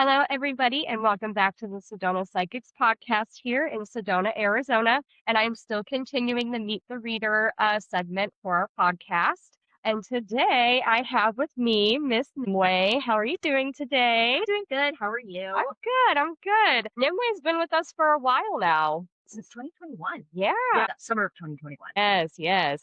Hello, everybody, and welcome back to the Sedona Psychics podcast here in Sedona, Arizona. And I'm still continuing the Meet the Reader segment for our podcast. And today I have with me Miss Nimue. How are you doing today? Doing good. How are you? I'm good. I'm good. Nimue's been with us for a while now. Since 2021. Yeah. Yeah, summer of 2021. Yes, yes.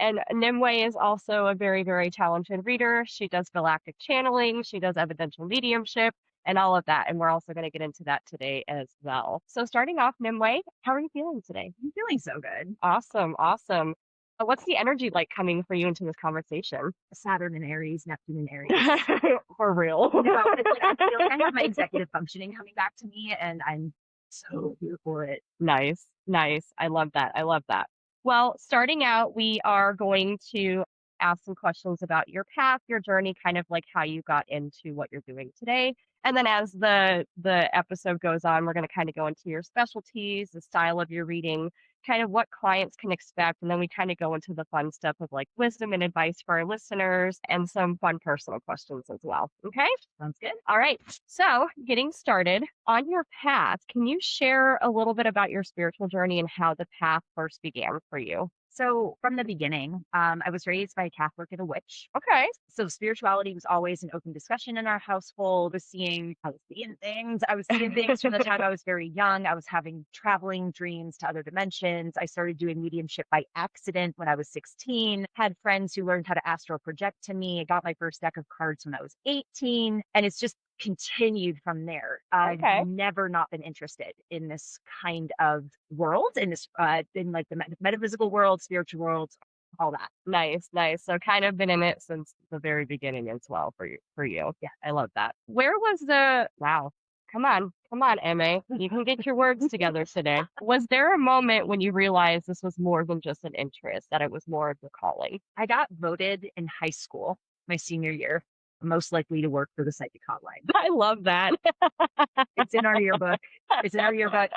And Nimue is also a very, very talented reader. She does galactic channeling, she does evidential mediumship, and all of that. And we're also going to get into that today as well. So, starting off, Nimue, how are you feeling today? I'm feeling so good. Awesome, awesome. What's the energy like coming for you into this conversation? Saturn and Aries, Neptune and Aries. For real. No, it's like I feel like I have my executive functioning coming back to me, and I'm so here for it. Nice, nice. I love that. I love that. Well, starting out, we are going to ask some questions about your path, your journey, kind of like how you got into what you're doing today. And then as the episode goes on, we're going to kind of go into your specialties, the style of your reading, kind of what clients can expect, and then we kind of go into the fun stuff of like wisdom and advice for our listeners and some fun personal questions as well. Okay? Sounds good. All right. So, getting started on your path, can you share a little bit about your spiritual journey and how the path first began for you? So from the beginning, I was raised by a Catholic and a witch. Okay. So spirituality was always an open discussion in our household. I was seeing things. I was seeing things from the time I was very young. I was having traveling dreams to other dimensions. I started doing mediumship by accident when I was 16. Had friends who learned how to astral project to me. I got my first deck of cards when I was 18. And it's just continued from there. Okay. I've never not been interested in this kind of world, in this in like the metaphysical world, spiritual world, all that. Nice, nice. So kind of been in it since the very beginning as well for you. For you. Yeah. I love that. Where was the wow? Come on, Emma. You can get your words together today. Was there a moment when you realized this was more than just an interest, that it was more of your calling? I got voted in high school, my senior year, most likely to work for the psychic hotline. I love that. It's in our yearbook. It's in our yearbook.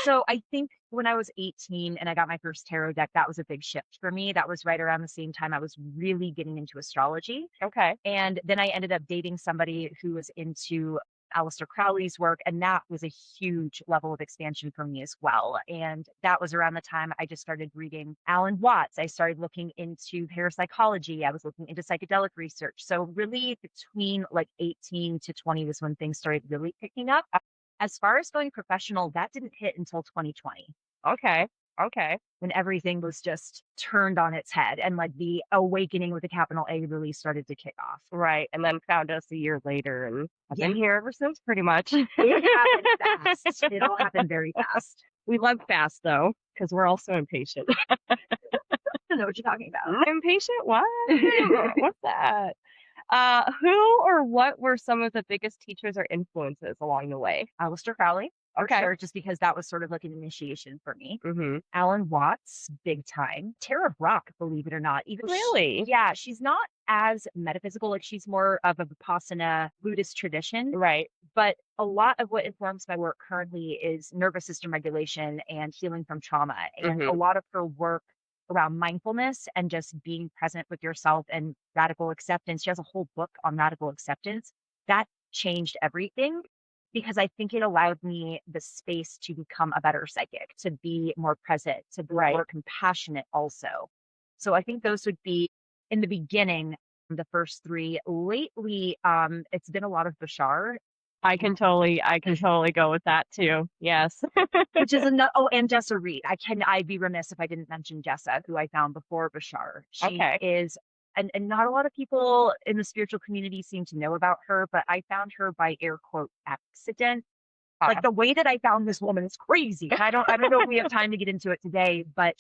So I think when I was 18 and I got my first tarot deck, that was a big shift for me. That was right around the same time I was really getting into astrology. Okay. And then I ended up dating somebody who was into Aleister Crowley's work, and that was a huge level of expansion for me as well. And that was around the time I just started reading Alan Watts. I started looking into parapsychology. I was looking into psychedelic research. So really between like 18 to 20 was when things started really picking up. As far as going professional, that didn't hit until 2020. Okay. Okay. When everything was just turned on its head and like the awakening with a capital A really started to kick off. Right. And then found us a year later and I've Yeah. been here ever since pretty much. It happened fast. It all happened very fast. We love fast though, because we're also impatient. I don't know what you're talking about. Impatient? What? What's that? Who or what were some of the biggest teachers or influences along the way? Aleister Crowley, for Okay. sure, just because that was sort of like an initiation for me. Mm-hmm. Alan Watts, big time. Tara Brach, believe it or not. Even Really? yeah, she's not as metaphysical. Like she's more of a Vipassana Buddhist tradition. Right. But a lot of what informs my work currently is nervous system regulation and healing from trauma. And a lot of her work around mindfulness and just being present with yourself and radical acceptance. She has a whole book on radical acceptance. That changed everything because I think it allowed me the space to become a better psychic, to be more present, to be more compassionate also. So I think those would be in the beginning, the first three. Lately, it's been a lot of Bashar. I can totally go with that too. Yes. Which is another. Oh, and Jessa Reed. I'd be remiss if I didn't mention Jessa, who I found before Bashar. She is, and not a lot of people in the spiritual community seem to know about her, but I found her by air quote accident. Like the way that I found this woman is crazy. And I don't know if we have time to get into it today, but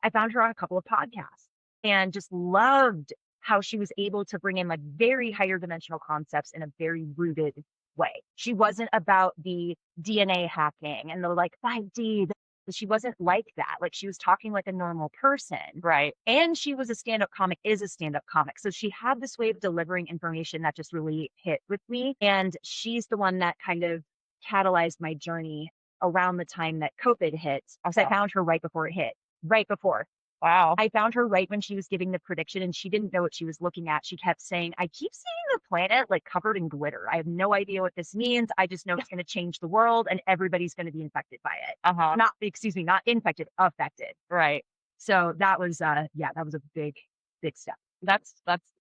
I found her on a couple of podcasts and just loved how she was able to bring in like very higher dimensional concepts in a very rooted way. She wasn't about the DNA hacking and the like 5D. She wasn't like that. Like she was talking like a normal person. Right. And she was a stand-up comic, is a stand-up comic. So she had this way of delivering information that just really hit with me. And she's the one that kind of catalyzed my journey around the time that COVID hit. I found her right before it hit. Right before. Wow. I found her right when she was giving the prediction and she didn't know what she was looking at. She kept saying, I keep seeing the planet like covered in glitter. I have no idea what this means. I just know it's going to change the world and everybody's going to be infected by it. Uh-huh. Not, excuse me, not infected, affected. Right. So that was, yeah, that was a big, big step. That's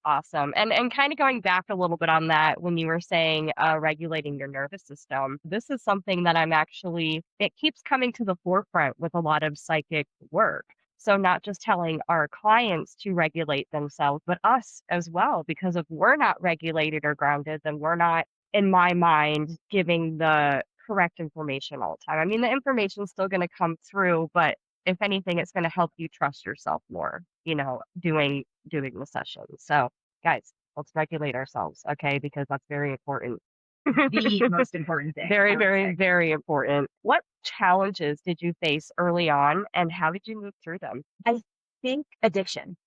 awesome. And kind of going back a little bit on that when you were saying regulating your nervous system, this is something that I'm actually it keeps coming to the forefront with a lot of psychic work. So not just telling our clients to regulate themselves, but us as well, because if we're not regulated or grounded, then we're not, in my mind, giving the correct information all the time. I mean, the information's still going to come through, but if anything, it's going to help you trust yourself more, doing the sessions. So, guys, let's regulate ourselves, okay? Because that's very important. The most important thing. Very, very, very important. What challenges did you face early on, and how did you move through them? I think addiction.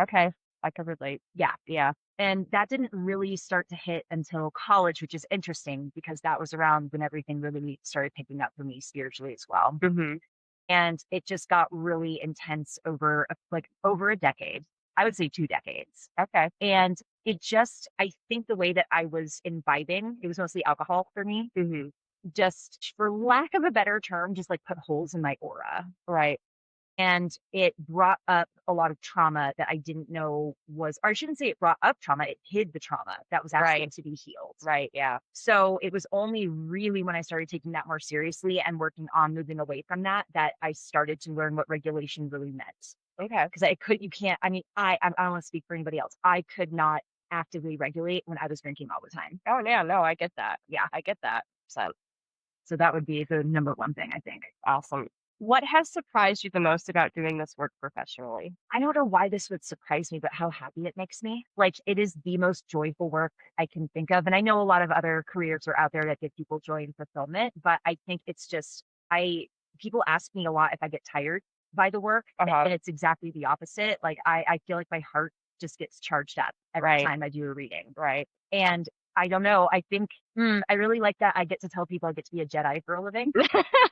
Okay, I could relate. Yeah. Yeah. And that didn't really start to hit until college, which is interesting because that was around when everything really started picking up for me spiritually as well. Hmm. And it just got really intense over over a decade. I would say 2 decades. Okay. And it just I think the way that I was imbibing, it was mostly alcohol for me, Hmm. just for lack of a better term, just like put holes in my aura. Right. And it brought up a lot of trauma that I didn't know was, or I shouldn't say it brought up trauma, it hid the trauma that was asking Right. to be healed. Right. Yeah. So it was only really when I started taking that more seriously and working on moving away from that, that I started to learn what regulation really meant. Okay. Because you can't, I mean, I don't want to speak for anybody else. I could not actively regulate when I was drinking all the time. Oh, yeah. No, I get that. Yeah. I get that. So So that would be the number one thing, I think. awesome. What has surprised you the most about doing this work professionally? I don't know why this would surprise me, but how happy it makes me. Like it is the most joyful work I can think of. And I know a lot of other careers are out there that give people joy and fulfillment, but I think it's just people ask me a lot if I get tired by the work. Uh-huh. And it's exactly the opposite. Like I feel like my heart just gets charged up every Right. time I do a reading. Right. And I don't know. I think I really like that I get to tell people I get to be a Jedi for a living.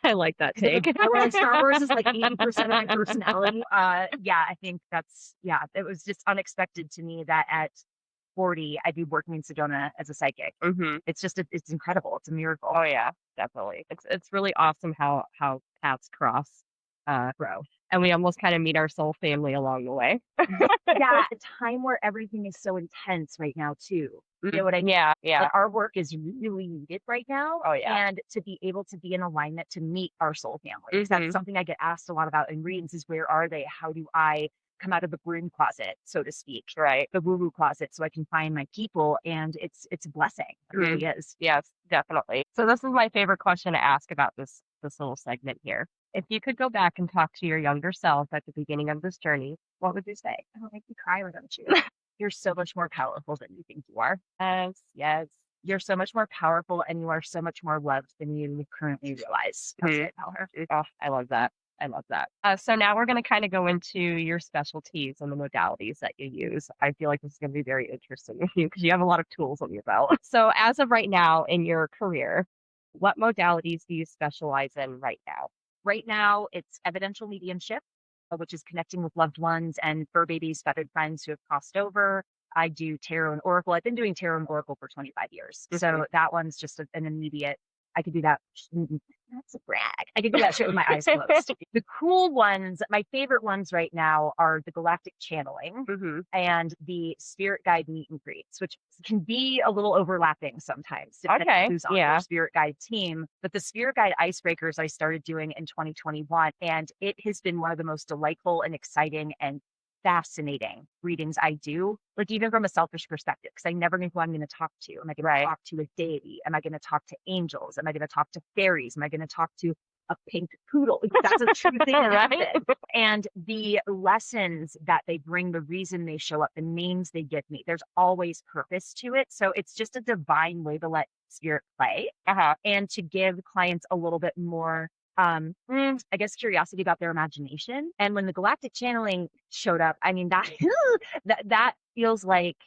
I like that take. Where like Star Wars is like 80% of my personality. Yeah, I think it was just unexpected to me that at 40 I'd be working in Sedona as a psychic. Hmm. It's just it's incredible. It's a miracle. Oh yeah, definitely. It's really awesome how paths cross. Bro. And we almost kind of meet our soul family along the way. Yeah, a time where everything is so intense right now too. You know what I mean? Yeah, yeah. Like our work is really needed right now. Oh yeah. And to be able to be in alignment to meet our soul families. Mhm. That's something I get asked a lot about in readings is where are they? How do I come out of the broom closet, so to speak? Right. The woo-woo closet so I can find my people. And it's a blessing. It really is. Yes, definitely. So this is my favorite question to ask about this little segment here. If you could go back and talk to your younger self at the beginning of this journey, what would you say? It'll make me cry, why don't you? You're so much more powerful than you think you are. Yes, yes. You're so much more powerful and you are so much more loved than you currently realize. Power. Oh, I love that. I love that. So now we're going to kind of go into your specialties and the modalities that you use. I feel like this is going to be very interesting with you because you have a lot of tools on your belt. So as of right now in your career, what modalities do you specialize in right now? Right now, it's evidential mediumship, which is connecting with loved ones and fur babies, feathered friends who have crossed over. I do tarot and oracle. I've been doing tarot and oracle for 25 years. So that one's just an immediate, I could do that. That's a brag. I could do that shit with my eyes closed. The cool ones, my favorite ones right now are the galactic channeling and the spirit guide meet and greets, which can be a little overlapping sometimes. Depending on who's on your spirit guide team. But the spirit guide icebreakers I started doing in 2021, and it has been one of the most delightful and exciting and fascinating readings I do, like even from a selfish perspective, because I never know who I'm going to talk to. Am I going to talk to a deity? Am I going to talk to angels? Am I going to talk to fairies? Am I going to talk to a pink poodle? Like, that's a true thing that happened. And the lessons that they bring, the reason they show up, the names they give me, there's always purpose to it. So it's just a divine way to let spirit play and to give clients a little bit more I guess curiosity about their imagination. And when the galactic channeling showed up, I mean that that feels like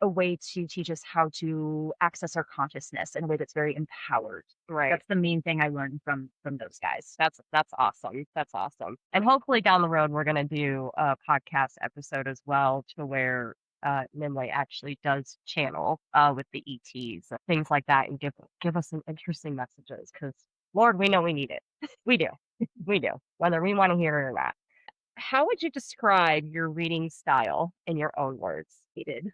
a way to teach us how to access our consciousness in a way that's very empowered. Right. That's the main thing I learned from those guys. That's awesome. That's awesome. And hopefully down the road we're gonna do a podcast episode as well to where Nimue actually does channel with the ETs, things like that, and give us some interesting messages because Lord, we know we need it. We do. We do, whether we want to hear it or not. How would you describe your reading style in your own words? Hated.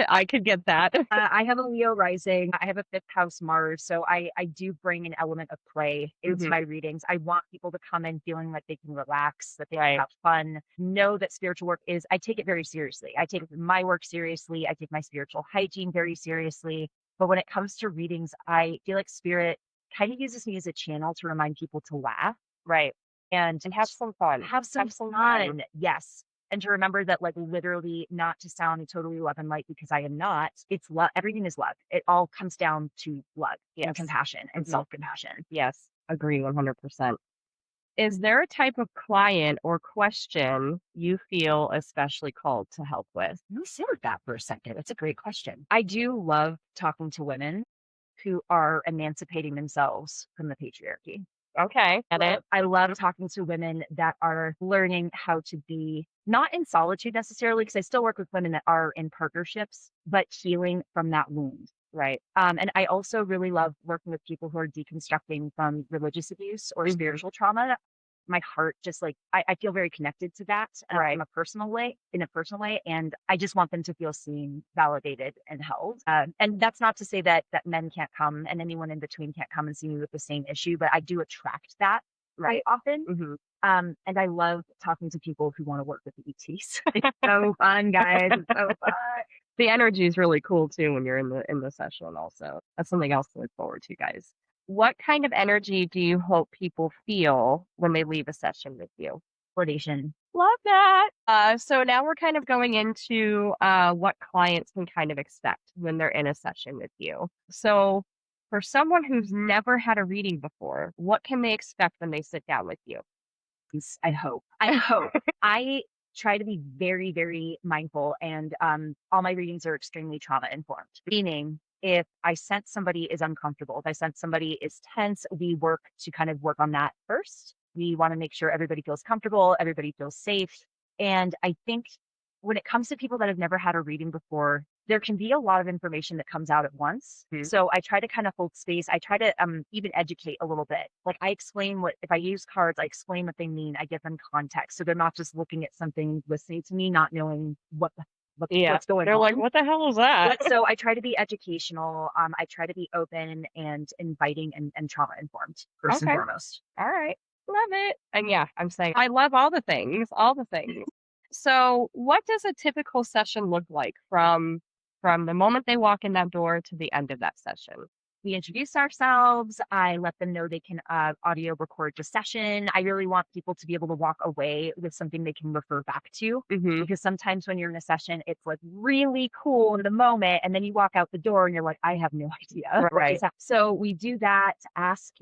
I could get that. I have a Leo rising. I have a fifth house Mars. So I do bring an element of play into my readings. I want people to come in feeling like they can relax, that they can have fun, know that spiritual work is, I take it very seriously. I take my work seriously. I take my spiritual hygiene very seriously. But when it comes to readings, I feel like spirit kind of uses me as a channel to remind people to laugh. Right. And have some fun. Have some fun. Yes. And to remember that, like, literally, not to sound totally love and light because I am not, it's love. Everything is love. It all comes down to love and compassion and self-compassion. Yes. Agree 100%. Is there a type of client or question you feel especially called to help with? Let me sit with that for a second. It's a great question. I do love talking to women who are emancipating themselves from the patriarchy. Okay, get it. I love talking to women that are learning how to be not in solitude necessarily, because I still work with women that are in partnerships, but healing from that wound. Right. And I also really love working with people who are deconstructing from religious abuse or spiritual trauma. My heart just like I feel very connected to that in a personal way. And I just want them to feel seen, validated, and held. And that's not to say that men can't come and anyone in between can't come and see me with the same issue, but I do attract that quite often. And I love talking to people who want to work with the ETs. It's so fun, guys. It's so fun. The energy is really cool too when you're in the session also. That's something else to look forward to, guys. What kind of energy do you hope people feel when they leave a session with you? Validation. Love that. So now we're kind of going into what clients can kind of expect when they're in a session with you. So for someone who's never had a reading before, what can they expect when they sit down with you? I hope. I try to be very, very mindful, and all my readings are extremely trauma informed. Meaning, if I sense somebody is uncomfortable, if I sense somebody is tense, we work to kind of work on that first. We want to make sure everybody feels comfortable, everybody feels safe. And I think when it comes to people that have never had a reading before, there can be a lot of information that comes out at once. So I try to kind of hold space. I try to even educate a little bit. Like I explain if I use cards, I explain what they mean. I give them context. So they're not just looking at something, listening to me, not knowing what's going They're on. like, what the hell is that? So I try to be educational. I try to be open and inviting and trauma informed first and foremost. All right. Love it. And yeah, I'm saying I love all the things, all the things. So what does a typical session look like from the moment they walk in that door to the end of that session? We introduce ourselves. I let them know they can audio record the session. I really want people to be able to walk away with something they can refer back to. Because sometimes when you're in a session, it's like really cool in the moment. And then you walk out the door and you're like, I have no idea. Right. So we do that, ask,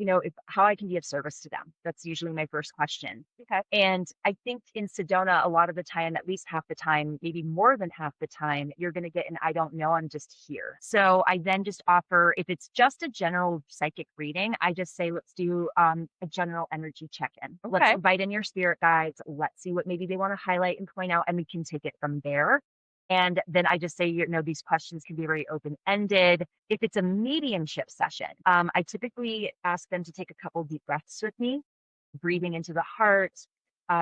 how I can be of service to them. That's usually my first question. Okay. And I think in Sedona, a lot of the time, at least half the time, maybe more than half the time, you're going to get an I don't know, I'm just here. So I then just offer, if it's just a general psychic reading, I just say, let's do a general energy check-in. Okay. Let's invite in your spirit guides. Let's see what maybe they want to highlight and point out, and we can take it from there. And then I just say, these questions can be very open-ended. If it's a mediumship session, I typically ask them to take a couple deep breaths with me, breathing into the heart,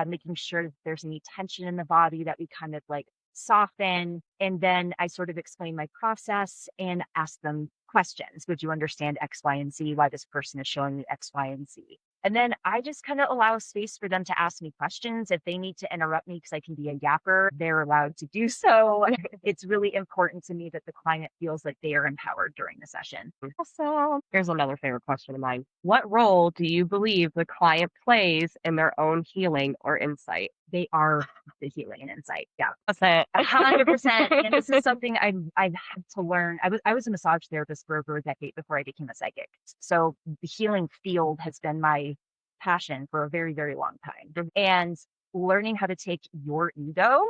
making sure that there's any tension in the body that we kind of like soften. And then I sort of explain my process and ask them questions. Would you understand X, Y, and Z? Why this person is showing me X, Y, and Z? And then I just kind of allow space for them to ask me questions. If they need to interrupt me because I can be a yapper, they're allowed to do so. It's really important to me that the client feels like they are empowered during the session. Awesome. Here's another favorite question of mine. What role do you believe the client plays in their own healing or insight? They are the healing and insight. Yeah. That's it. 100%. And this is something I've had to learn. I was a massage therapist for over a decade before I became a psychic. So the healing field has been my passion for a very, very long time. And learning how to take your ego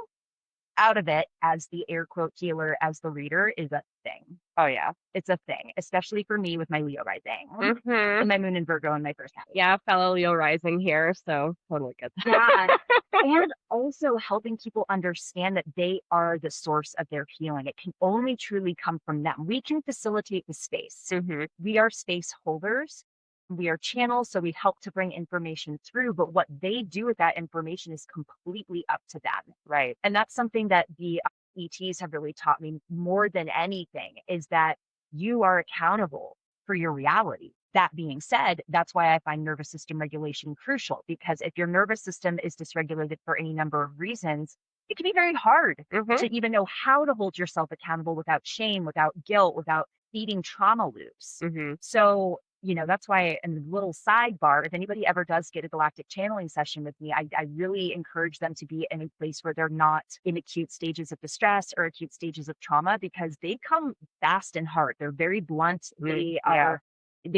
out of it as the air quote healer, as the reader is a thing. Oh yeah. It's a thing, especially for me with my Leo rising Mm-hmm. and my moon in Virgo in my first house. Yeah, fellow Leo rising here, so totally get that. Yeah. And also helping people understand that they are the source of their healing. It can only truly come from them. We can facilitate the space. Mm-hmm. We are space holders. We are channels, so we help to bring information through, but what they do with that information is completely up to them. Right. And that's something that the ETs have really taught me more than anything is that you are accountable for your reality. That being said, that's why I find nervous system regulation crucial, because if your nervous system is dysregulated for any number of reasons, it can be very hard Mm-hmm. to even know how to hold yourself accountable without shame, without guilt, without feeding trauma loops. Mm-hmm. So, that's why, and a little sidebar, if anybody ever does get a galactic channeling session with me, I really encourage them to be in a place where they're not in acute stages of distress or acute stages of trauma, because they come fast and hard. They're very blunt. They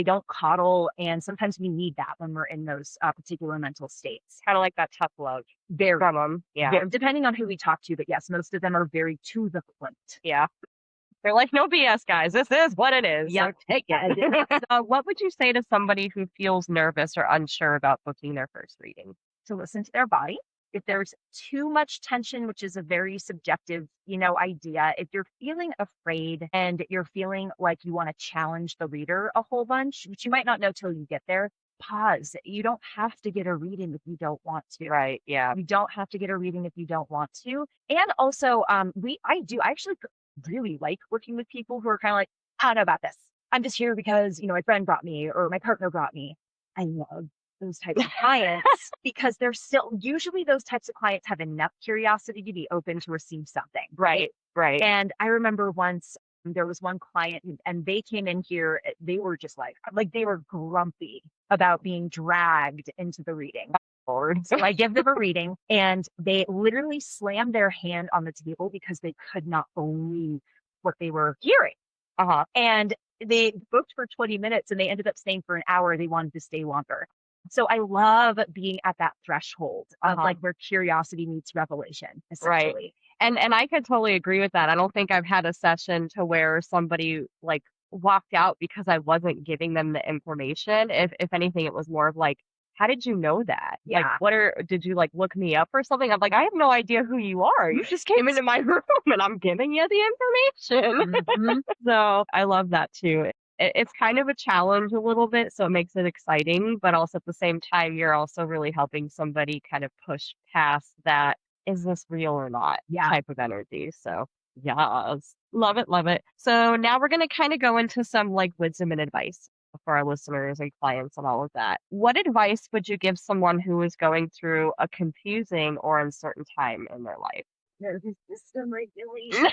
don't coddle. And sometimes we need that when we're in those particular mental states. Kind of like that tough love Very, from them. Yeah. depending on who we talk to. But yes, most of them are very to the point. Yeah. They're like, no BS, guys. This is what it is. Yeah. So take it. So what would you say to somebody who feels nervous or unsure about booking their first reading? To listen to their body. If there's too much tension, which is a very subjective, idea, if you're feeling afraid and you're feeling like you want to challenge the reader a whole bunch, which you might not know till you get there, pause. You don't have to get a reading if you don't want to. Right. Yeah. You don't have to get a reading if you don't want to. And also, I actually really like working with people who are kind of like, I don't know about this. I'm just here because, my friend brought me or my partner brought me. I love those types of clients because they're still, usually those types of clients have enough curiosity to be open to receive something. Right. Right. And I remember once there was one client and they came in here, they were just like they were grumpy about being dragged into the reading. Lord. So I give them a reading and they literally slammed their hand on the table because they could not believe what they were hearing. Uh-huh. And they booked for 20 minutes and they ended up staying for an hour. They wanted to stay longer. So I love being at that threshold of where curiosity meets revelation, essentially. Right. And I could totally agree with that. I don't think I've had a session to where somebody like walked out because I wasn't giving them the information. If anything, it was more of like, how did you know that? Yeah. Like, did you like look me up or something? I'm like, I have no idea who you are. You just came into my room and I'm giving you the information. Mm-hmm. So I love that too. It's kind of a challenge a little bit, so it makes it exciting, but also at the same time, you're also really helping somebody kind of push past that, is this real or not type of energy. So yes, love it, love it. So now we're going to kind of go into some like wisdom and advice for our listeners and clients and all of that. What advice would you give someone who is going through a confusing or uncertain time in their life? Nervous system regulation.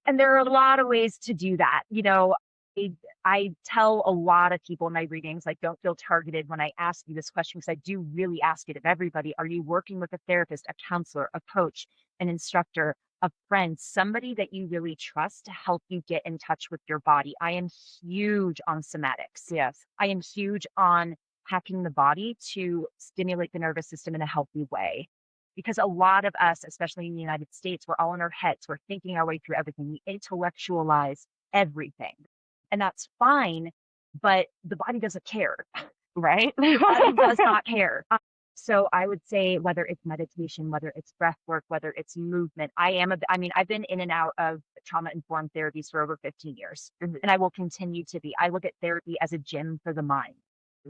And there are a lot of ways to do that. I tell a lot of people in my readings, like, don't feel targeted when I ask you this question, because I do really ask it of everybody. Are you working with a therapist, a counselor, a coach, an instructor, a friend, somebody that you really trust to help you get in touch with your body? I am huge on somatics. Yes. I am huge on hacking the body to stimulate the nervous system in a healthy way. Because a lot of us, especially in the United States, we're all in our heads. We're thinking our way through everything. We intellectualize everything. And that's fine, but the body doesn't care. Right? The body does not care. So I would say whether it's meditation, whether it's breath work, whether it's movement, I've been in and out of trauma-informed therapies for over 15 years, and I will continue to be. I look at therapy as a gym for the mind.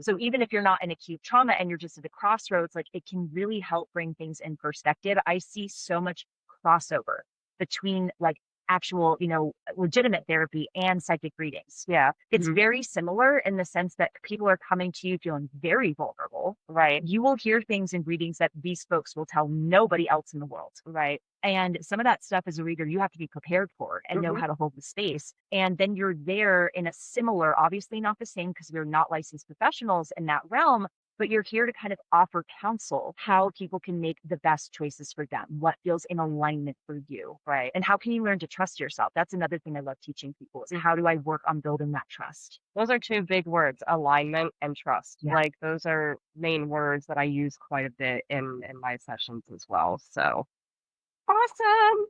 So even if you're not in acute trauma and you're just at the crossroads, like, it can really help bring things in perspective. I see so much crossover between like actual, legitimate therapy and psychic readings. Yeah. It's very similar in the sense that people are coming to you feeling very vulnerable. Right. You will hear things in readings that these folks will tell nobody else in the world. Right. And some of that stuff as a reader, you have to be prepared for and know how to hold the space. And then you're there in a similar, obviously not the same because we're not licensed professionals in that realm, but you're here to kind of offer counsel how people can make the best choices for them, what feels in alignment for you, right? And how can you learn to trust yourself? That's another thing I love teaching people is how do I work on building that trust? Those are two big words, alignment and trust. Yeah. Like those are main words that I use quite a bit in my sessions as well. So awesome.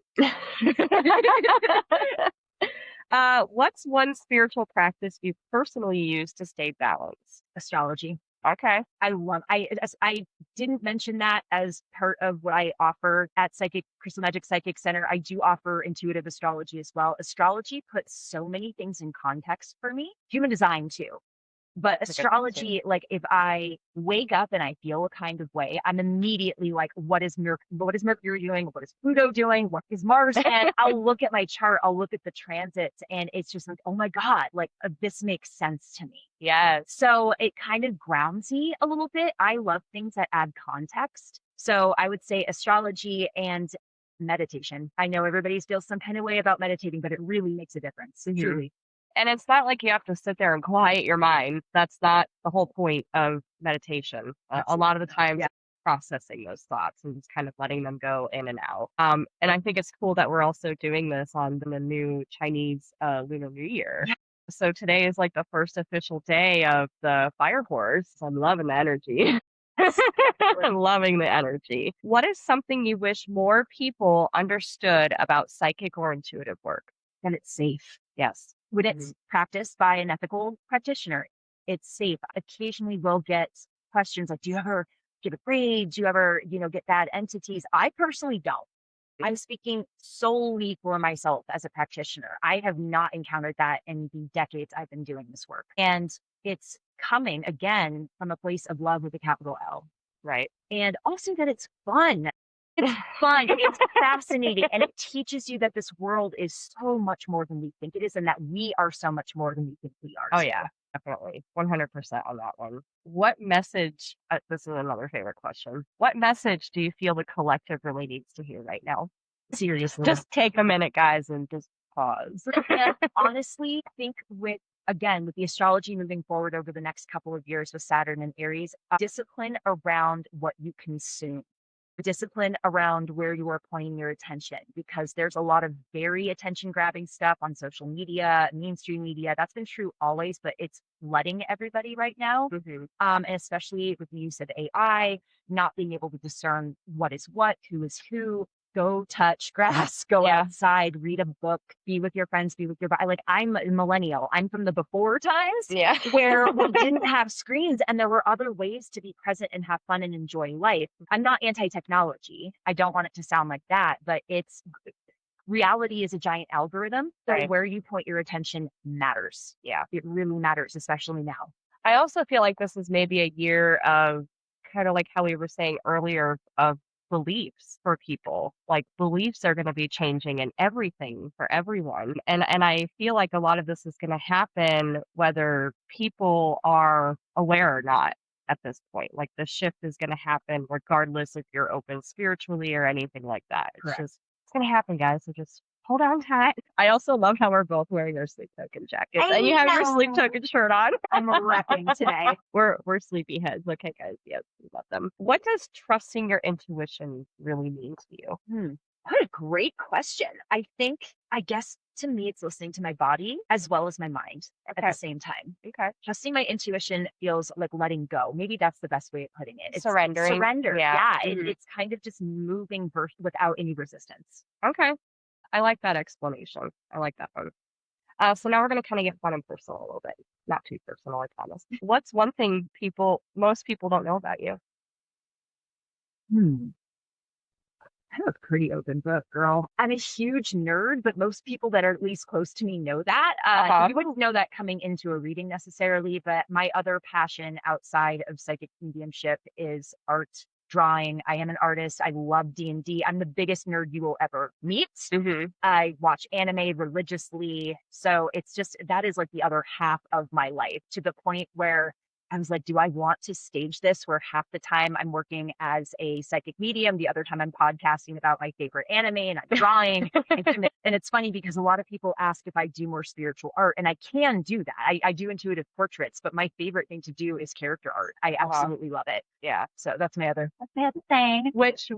What's one spiritual practice you personally use to stay balanced? Astrology. Okay. I didn't mention that as part of what I offer at Psychic Crystal Magic Psychic Center. I do offer intuitive astrology as well. Astrology puts so many things in context for me. Human design too. But That's a good one too. astrology, like if I wake up and I feel a kind of way, I'm immediately like, what is Mercury doing? What is Pluto doing? What is Mars? And I'll look at my chart, I'll look at the transits, and it's just like, oh my God, like this makes sense to me. Yes. So it kind of grounds me a little bit. I love things that add context. So I would say astrology and meditation. I know everybody feels some kind of way about meditating, but it really makes a difference. Truly. And it's not like you have to sit there and quiet your mind. That's not the whole point of meditation. A lot of the times, Yeah. processing those thoughts and just kind of letting them go in and out. And I think it's cool that we're also doing this on the new Chinese Lunar New Year. Yeah. So today is like the first official day of the fire horse. I'm loving the energy. I'm loving the energy. What is something you wish more people understood about psychic or intuitive work? That it's safe. Yes. When it's practiced by an ethical practitioner, it's safe. Occasionally we'll get questions like, do you ever get afraid? Do you ever, get bad entities? I personally don't. I'm speaking solely for myself as a practitioner. I have not encountered that in the decades I've been doing this work. And it's coming again from a place of love with a capital L. Right. And also that it's fun. It's fun. It's fascinating. And it teaches you that this world is so much more than we think it is, and that we are so much more than we think we are. Oh, yeah, definitely. 100% on that one. What message, this is another favorite question. What message do you feel the collective really needs to hear right now? Seriously. Just take a minute, guys, and just pause. And honestly, I think with the astrology moving forward over the next couple of years with Saturn and Aries, discipline around what you consume. Discipline around where you are pointing your attention, because there's a lot of very attention grabbing stuff on social media, mainstream media. That's been true always, but it's flooding everybody right now. And especially with the use of AI, not being able to discern what is what, who is who. Go touch grass, go outside, read a book, be with your friends, be with your body. Like I'm a millennial. I'm from the before times where we didn't have screens and there were other ways to be present and have fun and enjoy life. I'm not anti-technology. I don't want it to sound like that, but reality is a giant algorithm. So where you point your attention matters. Yeah, it really matters, especially now. I also feel like this is maybe a year of kind of like how we were saying earlier of beliefs for people. Like beliefs are going to be changing in everything for everyone. And I feel like a lot of this is going to happen whether people are aware or not at this point. Like the shift is going to happen regardless if you're open spiritually or anything like that. It's going to happen, guys. So just hold on tight. I also love how we're both wearing our sleep token jackets. And you have your sleep token shirt on. I'm repping today. We're sleepy heads. Okay, guys. Yes, we love them. What does trusting your intuition really mean to you? What a great question. I guess to me, it's listening to my body as well as my mind at the same time. Okay. Trusting my intuition feels like letting go. Maybe that's the best way of putting it. It's surrendering. Surrender. Yeah. It's kind of just moving without any resistance. Okay. I like that explanation. I like that one. So now we're going to kind of get fun and personal a little bit. Not too personal, I promise. What's one thing most people don't know about you? I'm a pretty open book, girl. I'm a huge nerd, but most people that are at least close to me know that. You wouldn't know that coming into a reading necessarily, but my other passion outside of psychic mediumship is art, drawing. I am an artist. I love D&D. I'm the biggest nerd you will ever meet. I watch anime religiously. So it's just, that is like the other half of my life, to the point where I was like, do I want to stage this where half the time I'm working as a psychic medium, the other time I'm podcasting about my favorite anime and I'm drawing and it's funny because a lot of people ask if I do more spiritual art, and I can do that. I do intuitive portraits, but my favorite thing to do is character art. I absolutely love it. Yeah. So that's my other thing. Which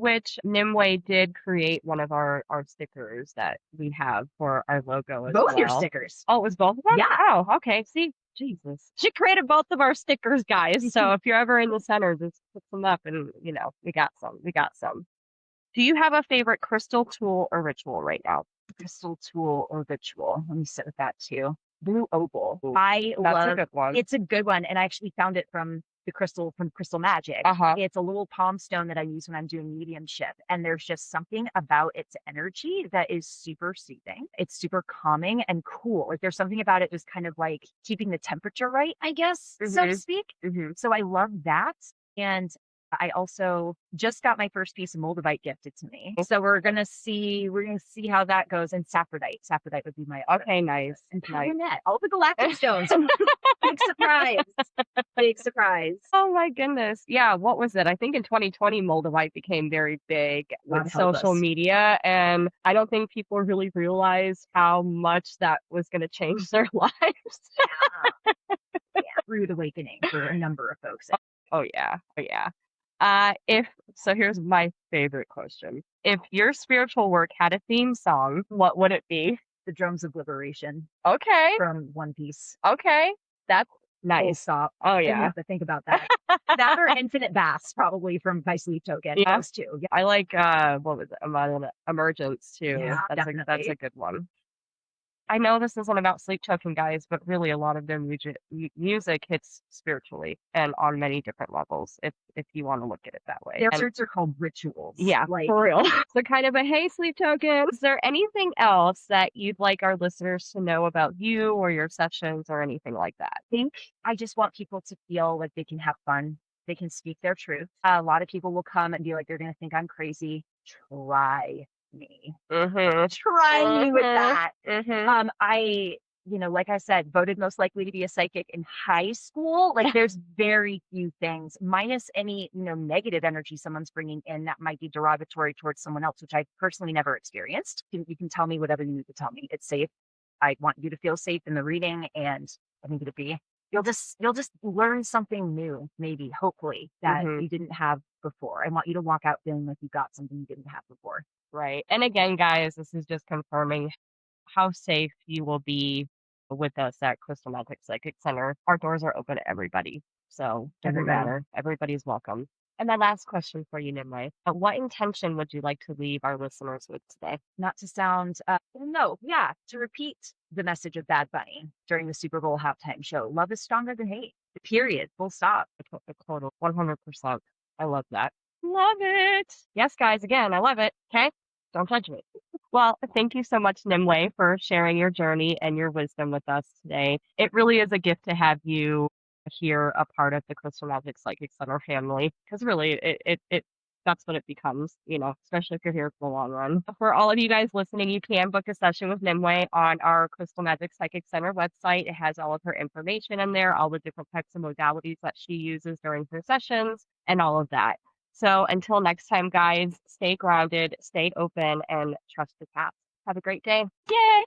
Nimue did create one of our stickers that we have for our logo as Both well. your stickers. Oh, it was both of them? Yeah. Oh, okay. See, Jesus. She created both of our stickers, guys. So if you're ever in the center, just put them up and, we got some. We got some. Do you have a favorite crystal, tool, or ritual right now? Crystal, tool, or ritual? Let me sit with that too. Blue opal. Ooh, I that's love a good one. It's a good one. And I actually found it from Crystal Magic. It's a little palm stone that I use when I'm doing mediumship. And there's just something about its energy that is super soothing. It's super calming and cool. Like there's something about it just kind of like keeping the temperature right, I guess, so to speak. So I love that. And I also just got my first piece of moldavite gifted to me. So we're gonna see how that goes. And saphrodite. Saphrodite would be my other. Okay, nice. And patternette. All the galactic stones. Big surprise. Big surprise. Oh my goodness. Yeah, what was it? I think in 2020 moldavite became very big with social media, and I don't think people really realized how much that was gonna change their lives. Yeah. Rude awakening for a number of folks. Oh yeah. Oh yeah. Here's my favorite question. If your spiritual work had a theme song, what would it be? The Drums of Liberation. Okay. From One Piece. Okay. That's nice. Full stop. Oh yeah. I have to think about that. That or Infinite Baths, probably from my Sleep Token. Yeah. Those two. Yeah. I like what was it? Emergence too. Yeah, that's a good one. I know this isn't about Sleep Token, guys, but really a lot of their music hits spiritually and on many different levels, if you want to look at it that way. Their shirts are called rituals. Yeah, for real. So kind of a, hey, Sleep Token, is there anything else that you'd like our listeners to know about you or your sessions or anything like that? I think I just want people to feel like they can have fun. They can speak their truth. A lot of people will come and be like, they're going to think I'm crazy. Try me. Try me with that. I, like I said, voted most likely to be a psychic in high school. Like there's very few things, minus any, negative energy someone's bringing in that might be derogatory towards someone else, which I personally never experienced. You can tell me whatever you need to tell me. It's safe. I want you to feel safe in the reading, and I need you to be. You'll just learn something new, maybe, hopefully, that you didn't have before. I want you to walk out feeling like you got something you didn't have before. Right. And again, guys, this is just confirming how safe you will be with us at Crystal Magic Psychic Center. Our doors are open to everybody. So doesn't matter. Everybody's welcome. And my last question for you, Nimue. What intention would you like to leave our listeners with today? Not to sound, to repeat the message of Bad Bunny during the Super Bowl halftime show. Love is stronger than hate. Period. Full stop. A total 100%. I love that. Love it. Yes, guys, again, I love it. Okay? Don't judge me. Well, thank you so much, Nimue, for sharing your journey and your wisdom with us today. It really is a gift to have you here, a part of the Crystal Magic Psychic Center family, because really it that's what it becomes, especially if you're here for the long run. For all of you guys listening, you can book a session with Nimue on our Crystal Magic Psychic Center website. It has all of her information in there, all the different types of modalities that she uses during her sessions, and all of that. So until next time, guys, stay grounded, stay open, and trust the path. Have a great day. Yay!